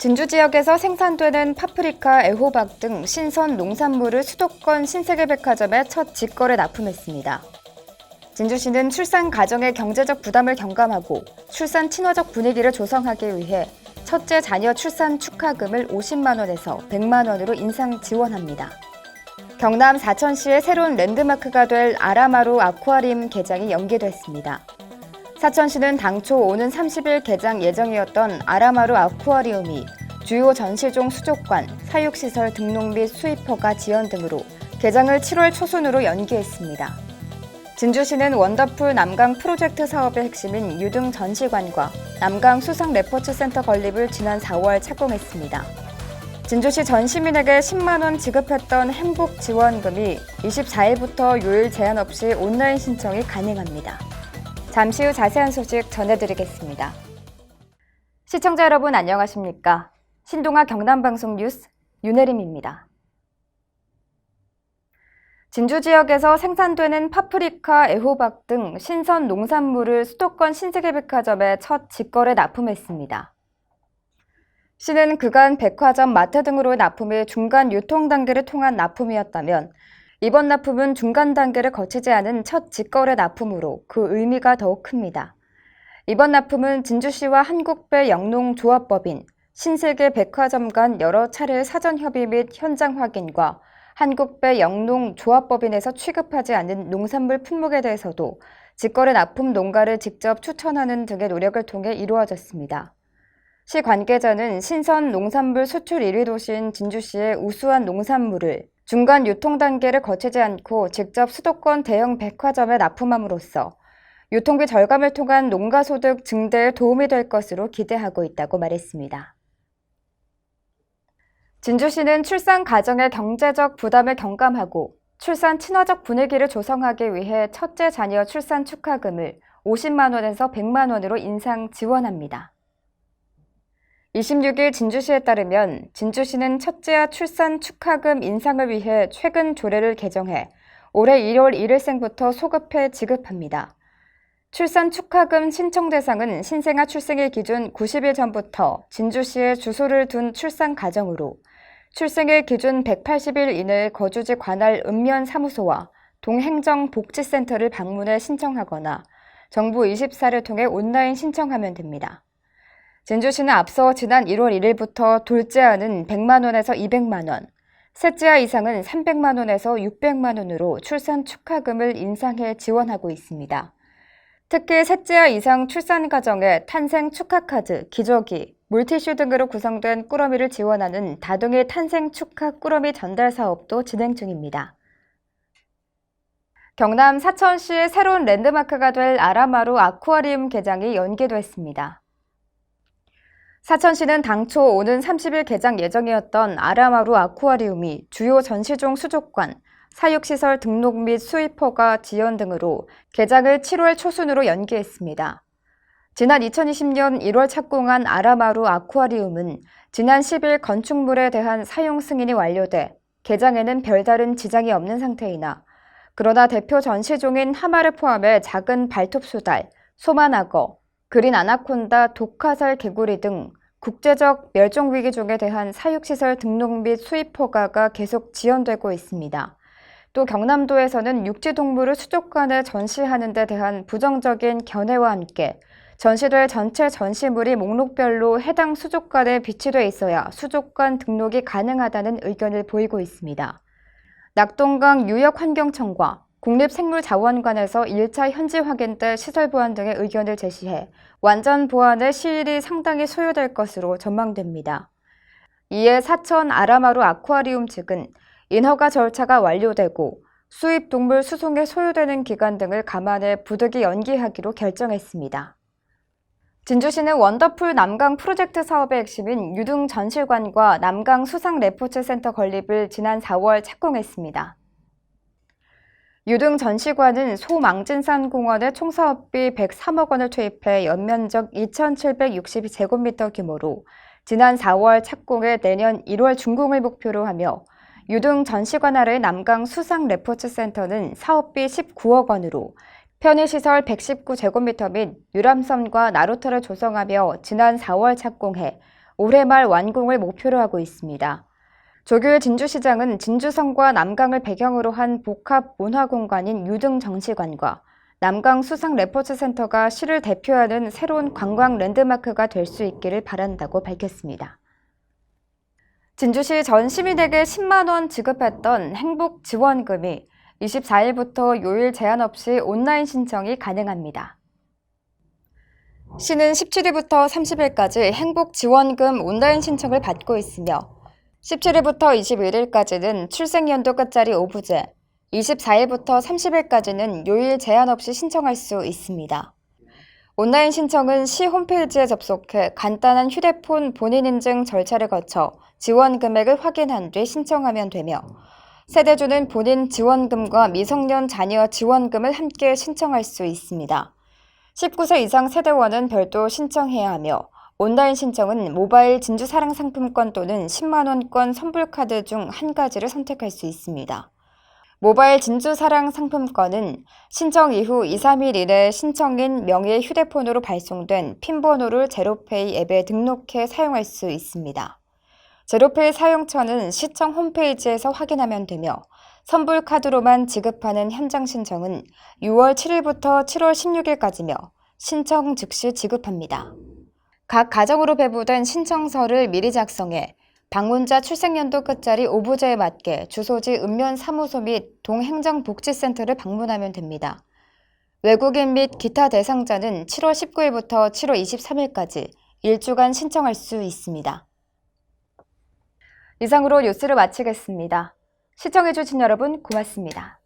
진주 지역에서 생산되는 파프리카, 애호박 등 신선 농산물을 수도권 신세계백화점에 첫 직거래 납품했습니다. 진주시는 출산 가정의 경제적 부담을 경감하고 출산 친화적 분위기를 조성하기 위해 첫째 자녀 출산 축하금을 50만 원에서 100만 원으로 인상 지원합니다. 경남 사천시의 새로운 랜드마크가 될 아라마루 아쿠아리움 개장이 연기됐습니다. 사천시는 당초 오는 30일 개장 예정이었던 아라마루 아쿠아리움이 주요 전시종 수족관, 사육시설 등록 및 수입허가 지연 등으로 개장을 7월 초순으로 연기했습니다. 진주시는 원더풀 남강 프로젝트 사업의 핵심인 유등 전시관과 남강 수상 레포츠 센터 건립을 지난 4월 착공했습니다. 진주시 전 시민에게 10만 원 지급했던 행복 지원금이 24일부터 요일 제한 없이 온라인 신청이 가능합니다. 잠시 후 자세한 소식 전해드리겠습니다. 시청자 여러분 안녕하십니까? 신동아 경남방송 뉴스 윤혜림입니다. 진주 지역에서 생산되는 파프리카, 애호박 등 신선 농산물을 수도권 신세계백화점에 첫 직거래 납품했습니다. 시는 그간 백화점, 마트 등으로의 납품이 중간 유통 단계를 통한 납품이었다면 이번 납품은 중간 단계를 거치지 않은 첫 직거래 납품으로 그 의미가 더욱 큽니다. 이번 납품은 진주시와 한국배 영농조합법인, 신세계백화점 간 여러 차례 사전 협의 및 현장 확인과 한국배 영농조합법인에서 취급하지 않은 농산물 품목에 대해서도 직거래 납품 농가를 직접 추천하는 등의 노력을 통해 이루어졌습니다. 시 관계자는 신선 농산물 수출 1위 도시인 진주시의 우수한 농산물을 중간 유통 단계를 거치지 않고 직접 수도권 대형 백화점에 납품함으로써 유통비 절감을 통한 농가 소득 증대에 도움이 될 것으로 기대하고 있다고 말했습니다. 진주시는 출산 가정의 경제적 부담을 경감하고 출산 친화적 분위기를 조성하기 위해 첫째 자녀 출산 축하금을 50만 원에서 100만 원으로 인상 지원합니다. 26일 진주시에 따르면 진주시는 첫째아 출산 축하금 인상을 위해 최근 조례를 개정해 올해 1월 1일생부터 소급해 지급합니다. 출산 축하금 신청 대상은 신생아 출생일 기준 90일 전부터 진주시에 주소를 둔 출산 가정으로 출생일 기준 180일 이내에 거주지 관할 읍면사무소와 동행정복지센터를 방문해 신청하거나 정부 24를 통해 온라인 신청하면 됩니다. 진주시는 앞서 지난 1월 1일부터 둘째아는 100만 원에서 200만 원, 셋째아 이상은 300만 원에서 600만 원으로 출산 축하금을 인상해 지원하고 있습니다. 특히 셋째아 이상 출산 가정에 탄생 축하카드, 기저귀, 물티슈 등으로 구성된 꾸러미를 지원하는 다둥이 탄생 축하 꾸러미 전달 사업도 진행 중입니다. 경남 사천시의 새로운 랜드마크가 될 아라마루 아쿠아리움 개장이 연기됐습니다. 사천시는 당초 오는 30일 개장 예정이었던 아라마루 아쿠아리움이 주요 전시종 수족관, 사육시설 등록 및 수입허가 지연 등으로 개장을 7월 초순으로 연기했습니다. 지난 2020년 1월 착공한 아라마루 아쿠아리움은 지난 10일 건축물에 대한 사용 승인이 완료돼 개장에는 별다른 지장이 없는 상태이나 그러나 대표 전시종인 하마를 포함해 작은 발톱수달, 소만악어, 그린 아나콘다, 독화살 개구리 등 국제적 멸종위기종에 대한 사육시설 등록 및 수입허가가 계속 지연되고 있습니다. 또 경남도에서는 육지동물을 수족관에 전시하는 데 대한 부정적인 견해와 함께 전시될 전체 전시물이 목록별로 해당 수족관에 비치돼 있어야 수족관 등록이 가능하다는 의견을 보이고 있습니다. 낙동강 유역환경청과 국립생물자원관에서 1차 현지 확인 때 시설 보안 등의 의견을 제시해 완전 보안에 시일이 상당히 소요될 것으로 전망됩니다. 이에 사천 아라마루 아쿠아리움 측은 인허가 절차가 완료되고 수입 동물 수송에 소요되는 기간 등을 감안해 부득이 연기하기로 결정했습니다. 진주시는 원더풀 남강 프로젝트 사업의 핵심인 유등 전시관과 남강 수상 레포츠 센터 건립을 지난 4월 착공했습니다. 유등 전시관은 소망진산 공원에 총 사업비 103억 원을 투입해 연면적 2,762제곱미터 규모로 지난 4월 착공해 내년 1월 준공을 목표로 하며 유등 전시관 아래 남강 수상 레포츠 센터는 사업비 19억 원으로 편의시설 119제곱미터 및 유람선과 나루터를 조성하며 지난 4월 착공해 올해 말 완공을 목표로 하고 있습니다. 조규일 진주시장은 진주성과 남강을 배경으로 한 복합 문화공간인 유등정치관과 남강 수상 레포츠 센터가 시를 대표하는 새로운 관광 랜드마크가 될 수 있기를 바란다고 밝혔습니다. 진주시 전 시민에게 10만 원 지급했던 행복지원금이 24일부터 요일 제한 없이 온라인 신청이 가능합니다. 시는 17일부터 30일까지 행복지원금 온라인 신청을 받고 있으며 17일부터 21일까지는 출생연도 끝자리 5부제, 24일부터 30일까지는 요일 제한 없이 신청할 수 있습니다. 온라인 신청은 시 홈페이지에 접속해 간단한 휴대폰 본인 인증 절차를 거쳐 지원 금액을 확인한 뒤 신청하면 되며 세대주는 본인 지원금과 미성년 자녀 지원금을 함께 신청할 수 있습니다. 19세 이상 세대원은 별도 신청해야 하며 온라인 신청은 모바일 진주사랑 상품권 또는 10만 원권 선불카드 중 한 가지를 선택할 수 있습니다. 모바일 진주사랑 상품권은 신청 이후 2-3일 이내 신청인 명의 휴대폰으로 발송된 핀번호를 제로페이 앱에 등록해 사용할 수 있습니다. 제로페이 사용처는 시청 홈페이지에서 확인하면 되며 선불카드로만 지급하는 현장 신청은 6월 7일부터 7월 16일까지며 신청 즉시 지급합니다. 각 가정으로 배부된 신청서를 미리 작성해 방문자 출생연도 끝자리 5부제에 맞게 주소지 읍면사무소 및 동행정복지센터를 방문하면 됩니다. 외국인 및 기타 대상자는 7월 19일부터 7월 23일까지 일주간 신청할 수 있습니다. 이상으로 뉴스를 마치겠습니다. 시청해주신 여러분 고맙습니다.